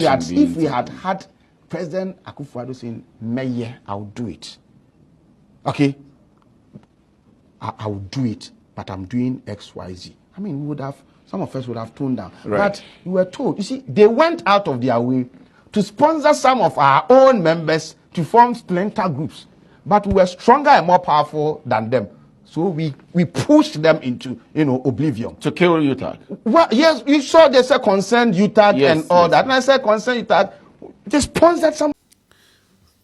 if we had had President Akufo-Addo saying, "Mayor, I'll do it," okay, I'll do it, but I'm doing X, Y, Z. I mean, some of us would have toned down. Right. But we were told, you see, they went out of their way to sponsor some of our own members to form splinter groups. But we were stronger and more powerful than them. So we pushed them into, oblivion. To kill UTAG? Well, yes, you saw they said concerned UTAG and all that. And I said concerned UTAG, they sponsored some.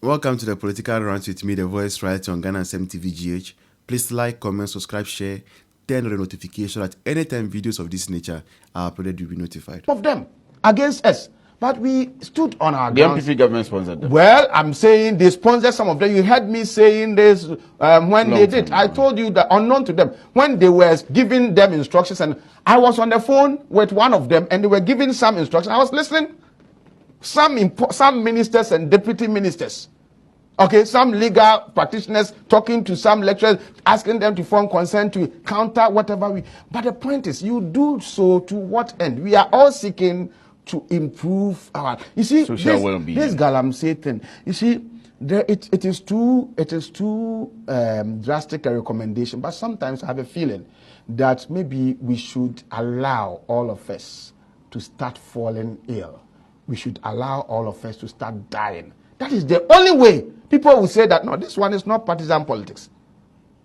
Welcome to the Political Rant with me, the voice writer on Ghanaians MTVGH. Please like, comment, subscribe, share, turn on the notification that anytime videos of this nature are uploaded, you'll be notified. Of them against us. But we stood on our ground. The MPP government sponsored them. Well, I'm saying they sponsored some of them. You heard me saying this when they did. I told you that unknown to them, when they were giving them instructions, and I was on the phone with one of them, and they were giving some instructions. I was listening. Some ministers and deputy ministers, okay, some legal practitioners talking to some lecturers, asking them to form consent to counter whatever we. But the point is, you do so to what end? We are all seeking to improve our, you see, social well-being. This Galamsey thing, you see, it is too drastic a recommendation, but sometimes I have a feeling that maybe we should allow all of us to start falling ill. We should allow all of us to start dying. That is the only way people will say that, no, this one is not partisan politics.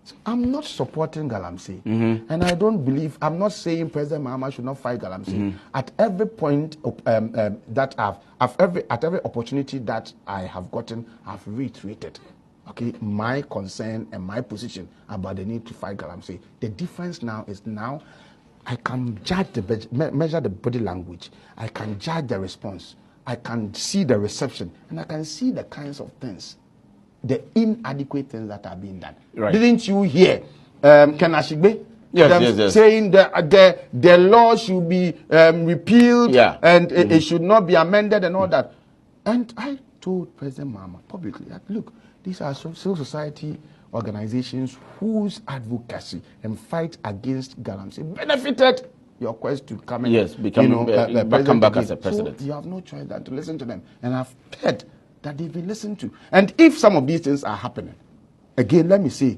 So I'm not supporting Galamsey. And I don't believe, I'm not saying President Mahama should not fight Galamsey. At every point that at every opportunity that I have gotten, I've reiterated, okay, my concern and my position about the need to fight Galamsey. The difference now is I can judge measure the body language. I can judge the response. I can see the reception, and I can see the kinds of things, the inadequate things that are being done. Right. Didn't you hear Ken Ashigbe? Yes. Saying the law should be repealed and it should not be amended and all that. And I told President Mahama publicly that, look, these are civil society organizations whose advocacy and fight against Galamsey benefited your quest to come and come back as a president. So you have no choice than to listen to them. And I've heard that they've been listened to. And if some of these things are happening, again, let me say,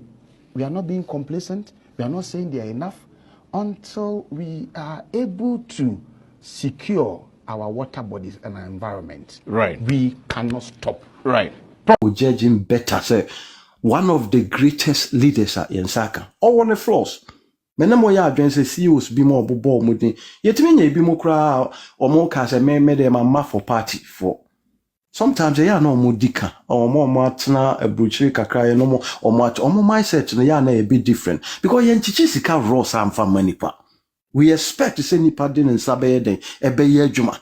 we are not being complacent. We are not saying they are enough until we are able to secure our water bodies and our environment. Right. We cannot stop. Right. Judging better, say, one of the greatest leaders at Yensaka. All on the floors. Menamo ya adwense CEOs bi mo bobo mudin. Yetimi nya bi mo kra o mo ka se me dem ma for party for. Sometimes ya na o mo dika o mo atena abruchiri kakra ye no mo o mo mindset no ya na e be different because yen chichi sika raw sam fa manipa. We expect to say nipa din nsabe den e be ye adwuma.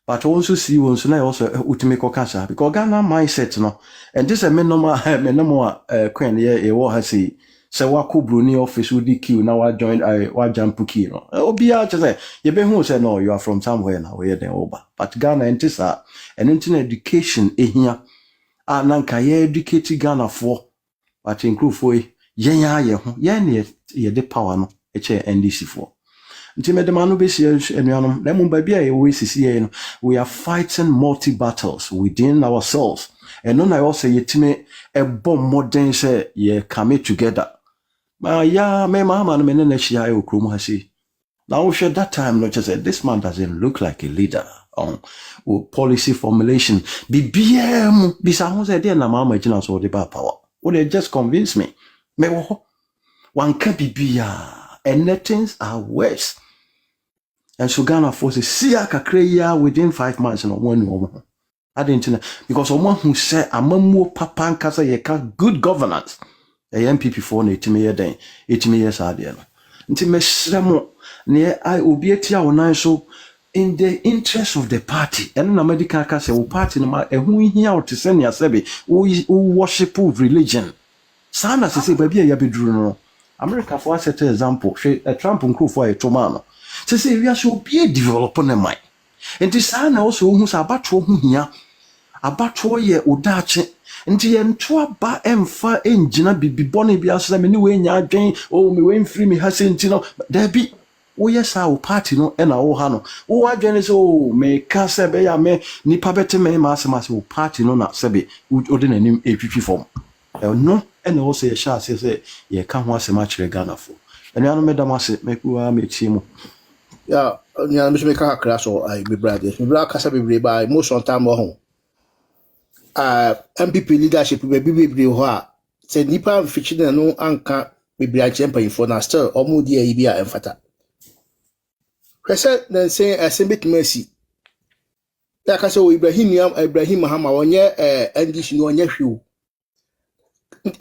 But also see one so na also ultimate kokasa because Ghana mindset no and this a menoma queen ye wo ha say wako Bruni office udi queue na wa join wa Gyampo key no obia che say ye be hu say no you are from somewhere na we den over but Ghana entisa and internet education ehia nanka ye educate Ghana for but include for yen ya ye ho yen ye de power no e che NDC for nti medemano be sia enuanom na mo ba bia ye we sisi ye no we are fighting multi battles within ourselves and no na also yetime e bomb modern say ye come together. Ya me mama no me na shia e okrom ha si. Now we that time no just say this man doesn't look like a leader on policy formulation. BBM bisa ho say dey na mama gina so dey ba power. Wo they just convince me. Me wo one can bibia and things are worse. And so Ghana forces siya kakreya within 5 months no one woman. I didn't know because someone who said amamu papa nkasa yeka good governance. A MPP for na etime ye den etime ye sa de no nti mesremo ne I obietia wonan so in the interest of the party and na medical case wo party no ma ehu hia o te sene asebe wo worship of religion sana se ba bia ya beduru no America for set example Trump nkru for etoma no se we so be develop na mai nti sana also hu sa abato hu hia abato ye odache nti ye ntoa ba emfa engina bibibone bia so me ni we nya adwen o me we mfiri me ha se nti no da bi woyɛ saa wo party no ɛna wo ha no wo adwene sɛ o meka sɛ bɛyɛ me nipa bɛte me ma asɛm wo party no na sɛbe wode n'anim ɛtwitwi fam ɛno ɛna wo sɛ yɛhyɛ ase sɛ yɛka ho asɛm akyerɛ Ghanafo ɛnuanom medam ase mekuwa metie mu ya nya me ka kakra so ai me brother kasa bebre ba most on time ho MPP leadership bebre ho a se nipa mfichi na no anka bebre a champion info na still omo di ayi bia emfata hwese na say asembetuma si ya kasa o Ibrahim Mahama wonye NDC no onye hwew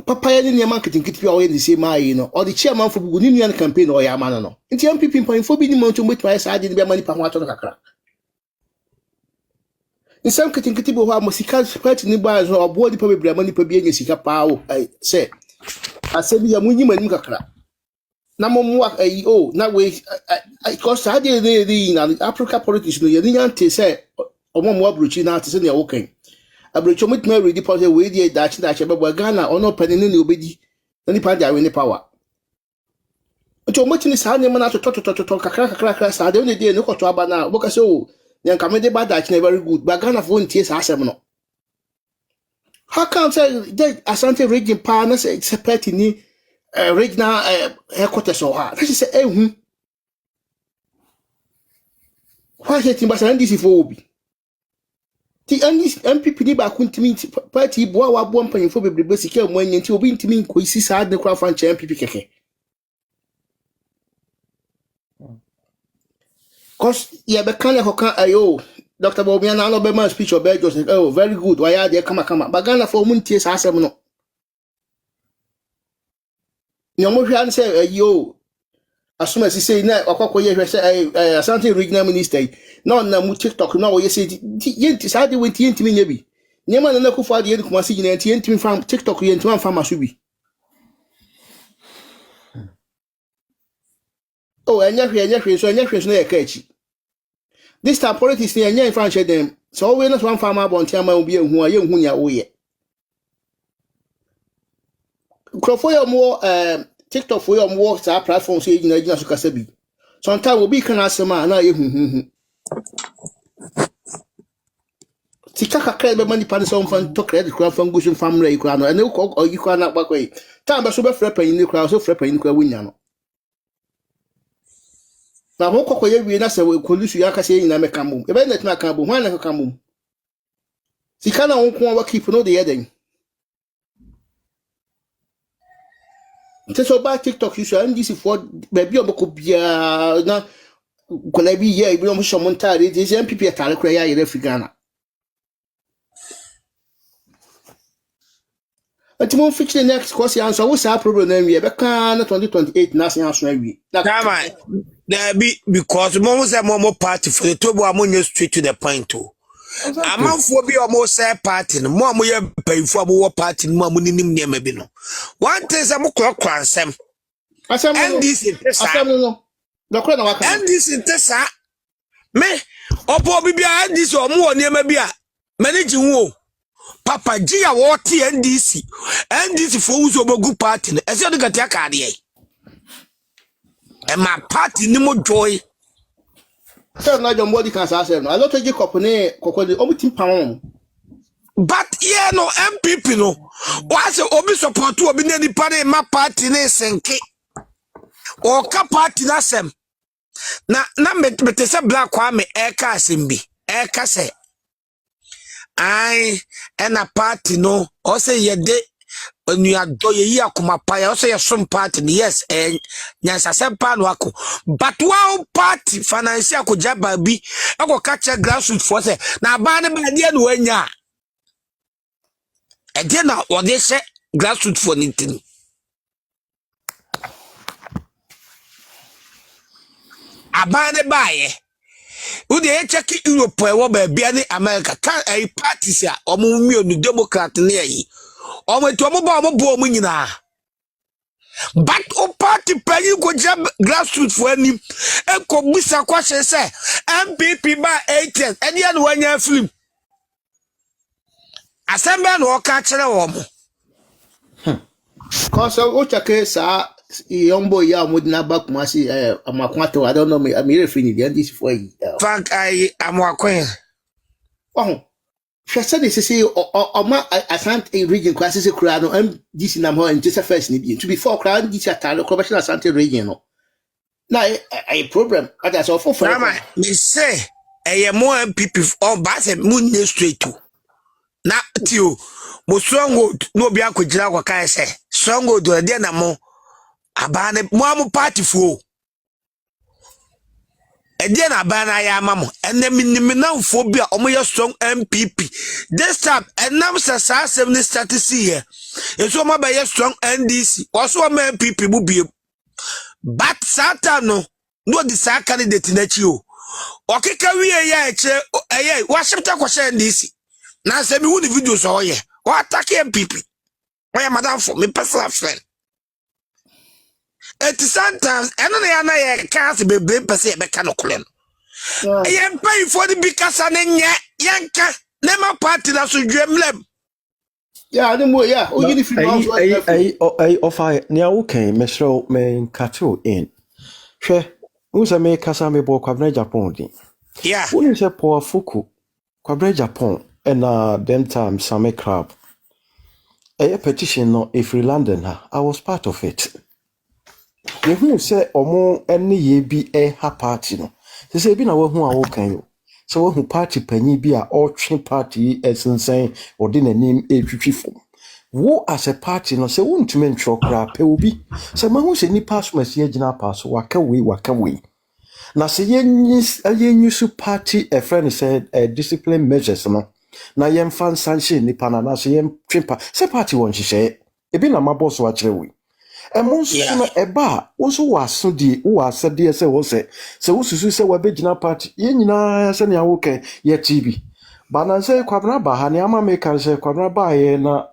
papa ya ni man kitinkiti bi a oye say mai no or the chairman for bugu ni campaign o ya man no nti MPP mpanfo bi ni man to metuma sa ade ni bi ma ni pa ho ato no kakra nsam kitinkiti bo ho amosika party ni ba zo obo di pa bebre ma ni pa bi anya sika pa o say asebi ya munyi manim kakra na momwa o na we because ade ni na Africa politics no ye ni ante say omo abrochi na ate say na wo kan abrochi mo tuma ready policy we dey dachi bebo Ghana ono panini ni obedi ni pa dia we ni power nti mo tini sa ne mana to kakra sa de ni dey no koto aba na bo ka say o nyan ka me dey bad dachi na very good but Ghana for ntie sa asem no how come say the Asante region pa na say separate ni regional headquarters or ha that is say ehun why say timbasa NDC for obi ti MPP ni ba kuntimi party boa wa boa mpanyefo bebrebe sika mo anyi nti obi ntimi nkoisi saa de kra fa nche MPP keke cause ye be kan hokan ayo Dr. Bobiana no be man speech obe just oh very good why are they kama bagana for muntie saa asem no nyomo hwan say ayo asuma si say na akwakoye hwe say Asante regional minister na na mu TikTok na wo say yenti sa de wenti yenti nya bi nyema na nakufo ade kuma si gina yenti fam TikTok yenti man fam aso bi oh enya hwe so na ye ka achi this time politics ni enya infan share them so we na so fam abontia ma obi ehu a ye hu nya wo ye krofo yo mo TikTok for your more platform so you know so kasa bi sometimes will be can asema na ye hu tika kakra be mani pan so fan to credit kra fan go so family you kra no and you kra na gbakwa time be so be frɛ pan ni kra so frɛ pan ni kra wonya no na ho kokoye wie na se we kolusu ya kasa yin na meka mum e be net na ka bo ho na ka mum sika na won wa keep no the eden so ba TikTok you should NDC for baby oboko bia na kola bi ye bi o mo shomontare dey MPP atare kura ya yere Ghana ati mo fix the next course answer we say problem na wie be kan na 2028 na se aso awie na there be because mo say mo party for the tobo amonye straight to the point to amanfo bi o mo say party no mo ye payfo abo party no mo ninim niam bi no one thing say mo krokra nsem NDC tesa no dokra na waka NDC tesa me opo bi bia NDC o mo niam bi a manage hu papa gia wo te NDC for uzo bogu party no ese de gatia kaade e my party ni mo joy so na jom body can say no a lot of Jacob ne kokode o mutim pam but yeah no MPP no was obi support obi na ni pare ma party ne senke o ka party na sem na mete se black kwa me AyEka asembi AyEka se ai ena party no o se yede onu ado ye yi akoma pa ya o se ye som party yes nyansa sempa no ako but one party financial ko jaba bi ako catch grassroots for say na ba ne ba dia no anya e dia na o de se grassroots for nitin abane baye ude e check Europe e wo ba bia ni America kan e parties a omo mi onu Democrat ne yi omo to omo ba omo bo omo nyina but o party pay go jab grassroots for any e ko busa kwa se MPP ba 80 eni an wanya film asembe na o ka kire wo mo cause o check young boy ya mo na back masi amakwato I don't know me I'm referring the this for Frank I am wakwen. Oh, she said this say ma Asante region crisis kura no this na ho and first ni bi to before kura this atare corruption Asante region no. Na a problem that's all for Mama, me say more MPP on base moon straight to. Na tio mo stronghold no bi akogina kwa kan say stronghold de na mo abane mo am party fo e de na abana ya mamo ene minimnamfo bi a omo ye strong MPP this time enam sa asem ni start see here eso mo ba ye strong NDC also mo MPP bu bi but satan no di sa candidate na chi o okeka wie ya eche wa shipta kwa NDC na se mi hu ni video so ye wa attack MPP why madam for me personal friend at sometimes eno na ya na ye cast be person e be ka no kole no ye pay for the bikasa na nya yanka na ma party na so dwemlem yeah the more yeah o gini free house I offer nia wo kan mesro men cattle in hwe unsa me kasa me bo kwabna Japan din yeah woni se po afuku kwabna Japan na them time same crab a petition no if London I was part of it. You who say omo any ye bi ha party no. Say bi na we hu a wo kan yo. So we hu party panyi bi a otwe party esensen odi nanim etwitwifo. Wo as a party no say wontume ntro kra pe obi. Say ma hu se nipa so masi agina pa so waka we. Na say ye su party a friend said discipline measures no. Na yem fan sanction nipa na say yem twempa say party won hihye. Ebi na maboss wa kire we. Emonso eba woso wasodi wo asade se wo se wosusu se wabegina party ye nyina se ne awoke ye TV bana se kwabna ba ha ne ama me kan se kwabna ba ye na